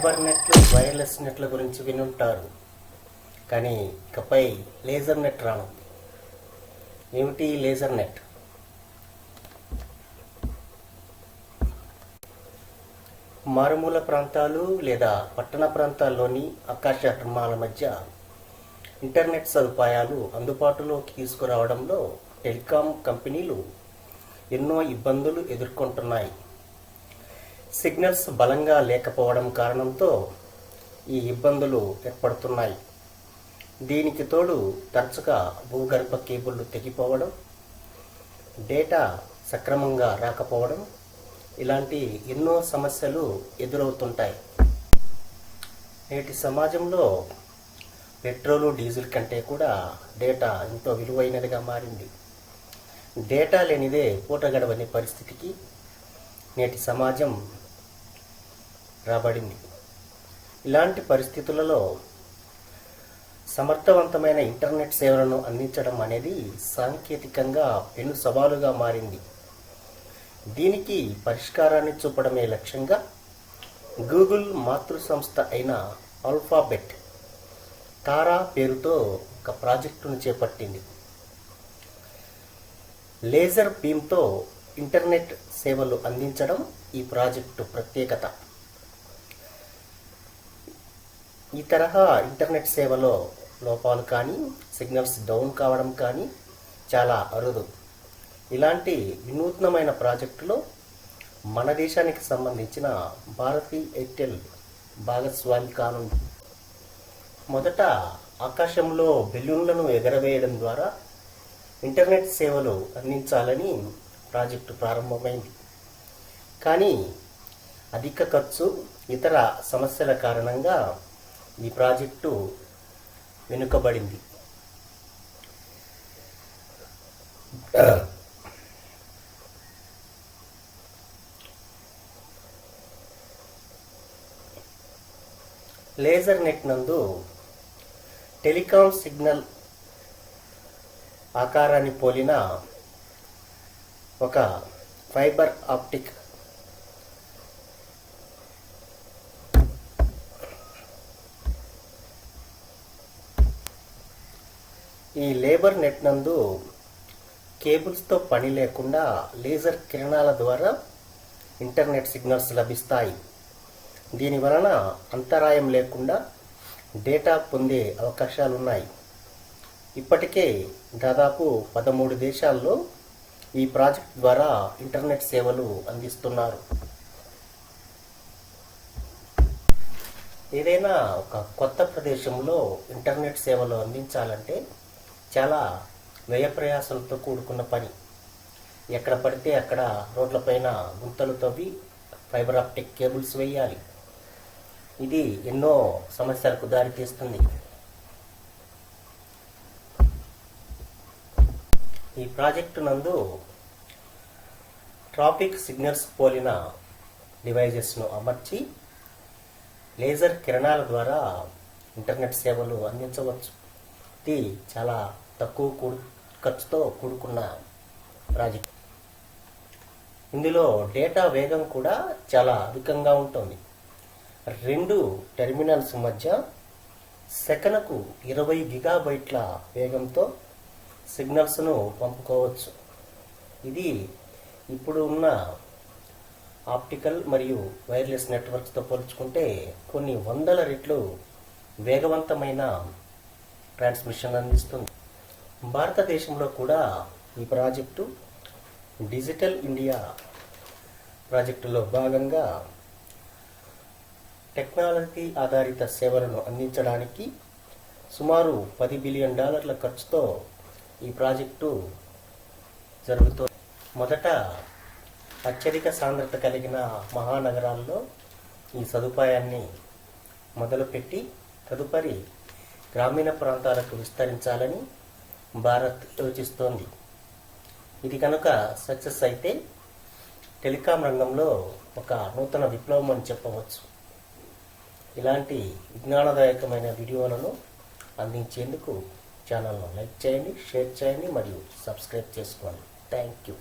Fibre నెట్లు, wireless నెట్ల గురించి వినుంటారు. కానీ ఇకపై లేజర్ నెట్ రానుంది. ఏమిటి లేజర్ నెట్? మారుమూల ప్రాంతాలు లేదా పట్టణ ప్రాంతాల్లోని ఆకాశ హర్మాల మధ్య ఇంటర్నెట్ సదుపాయాలు అందుబాటులోకి తీసుకురావడంలో టెలికాం కంపెనీలు ఎన్నో ఇబ్బందులు ఎదుర్కొంటున్నాయి. సిగ్నల్స్ బలంగా లేకపోవడం కారణంతో ఈ ఇబ్బందులు ఏర్పడుతున్నాయి. దీనికి తోడు తరచుగా భూగర్భ కేబుళ్లు తెగిపోవడం, డేటా సక్రమంగా రాకపోవడం, ఇలాంటి ఎన్నో సమస్యలు ఎదురవుతుంటాయి. నేటి సమాజంలో పెట్రోలు, డీజిల్ కంటే కూడా డేటా ఎంతో విలువైనదిగా మారింది. డేటా లేనిదే పూట గడవని పరిస్థితికి నేటి సమాజం రాబడింది. ఇలాంటి పరిస్థితులలో సమర్థవంతమైన ఇంటర్నెట్ సేవలను అందించడం అనేది సాంకేతికంగా పెను సవాలుగా మారింది. దీనికి పరిష్కారాన్ని చూపడమే లక్ష్యంగా గూగుల్ మాతృ సంస్థ అయిన ఆల్ఫాబెట్ తారా పేరుతో ఒక ప్రాజెక్టును చేపట్టింది. లేజర్ బీమ్తో ఇంటర్నెట్ సేవలు అందించడం ఈ ప్రాజెక్టు ప్రత్యేకత. ఈ తరహా ఇంటర్నెట్ సేవలో లోపాలు కానీ, సిగ్నల్స్ డౌన్ కావడం కానీ చాలా అరుదు. ఇలాంటి వినూత్నమైన ప్రాజెక్టులో మన దేశానికి సంబంధించిన భారతీ ఎయిర్టెల్ భాగస్వామి కానుంది. మొదట ఆకాశంలో బెలూన్లను ఎగరవేయడం ద్వారా ఇంటర్నెట్ సేవలు అందించాలని ప్రాజెక్టు ప్రారంభమైంది. కానీ అధిక ఖర్చు, ఇతర సమస్యల కారణంగా ఈ ప్రాజెక్టు వెనుకబడింది. లేజర్ నెట్ నందు టెలికాం సిగ్నల్ ఆకారాన్ని పోలిన ఒక ఫైబర్ ఆప్టిక్ ఈ లేబర్ నెట్ నందు కేబుల్స్తో పని లేకుండా లేజర్ కిరణాల ద్వారా ఇంటర్నెట్ సిగ్నల్స్ లభిస్తాయి. దీని వలన అంతరాయం లేకుండా డేటా పొందే అవకాశాలున్నాయి. ఇప్పటికే దాదాపు 13 దేశాల్లో ఈ ప్రాజెక్ట్ ద్వారా ఇంటర్నెట్ సేవలు అందిస్తున్నారు. ఏదైనా ఒక కొత్త ప్రదేశంలో ఇంటర్నెట్ సేవలు అందించాలంటే చాలా వ్యయ ప్రయాసాలతో కూడుకున్న పని. ఎక్కడ పడితే అక్కడ రోడ్లపైన గుంతలు తవ్వి ఫైబర్ ఆప్టిక్ కేబుల్స్ వేయాలి. ఇది ఎన్నో సమస్యలకు దారితీస్తుంది. ఈ ప్రాజెక్టు నందు ట్రాఫిక్ సిగ్నల్స్ పోలిన డివైజెస్ను అమర్చి లేజర్ కిరణాల ద్వారా ఇంటర్నెట్ సేవలు అందించవచ్చు. ఇది చాలా తక్కువ ఖర్చుతో కూడుకున్న ప్రాజెక్ట్. ఇందులో డేటా వేగం కూడా చాలా అధికంగా ఉంటుంది. 2 టెర్మినల్స్ మధ్య సెకనుకు 20 గిగాబైట్ల వేగంతో సిగ్నల్స్ను పంపుకోవచ్చు. ఇది ఇప్పుడు ఉన్న ఆప్టికల్ మరియు వైర్లెస్ నెట్వర్క్స్తో పోల్చుకుంటే కొన్ని వందల రెట్లు వేగవంతమైన ట్రాన్స్మిషన్ అందిస్తుంది. భారతదేశంలో కూడా ఈ ప్రాజెక్టు డిజిటల్ ఇండియా ప్రాజెక్టులో భాగంగా టెక్నాలజీ ఆధారిత సేవలను అందించడానికి సుమారు $10 బిలియన్ ఖర్చుతో ఈ ప్రాజెక్టు జరుగుతుంది. మొదట అత్యధిక సాంద్రత కలిగిన మహానగరాల్లో ఈ సదుపాయాన్ని మొదలుపెట్టి తదుపరి గ్రామీణ ప్రాంతాలకు విస్తరించాలని భారత్ యోచిస్తోంది. ఇది కనుక సక్సెస్ అయితే టెలికాం రంగంలో ఒక నూతన విప్లవం అని చెప్పవచ్చు. ఇలాంటి విజ్ఞానదాయకమైన వీడియోలను అందించేందుకు ఛానల్ను లైక్ చేయండి, షేర్ చేయండి మరియు సబ్స్క్రైబ్ చేసుకోండి. Thank you.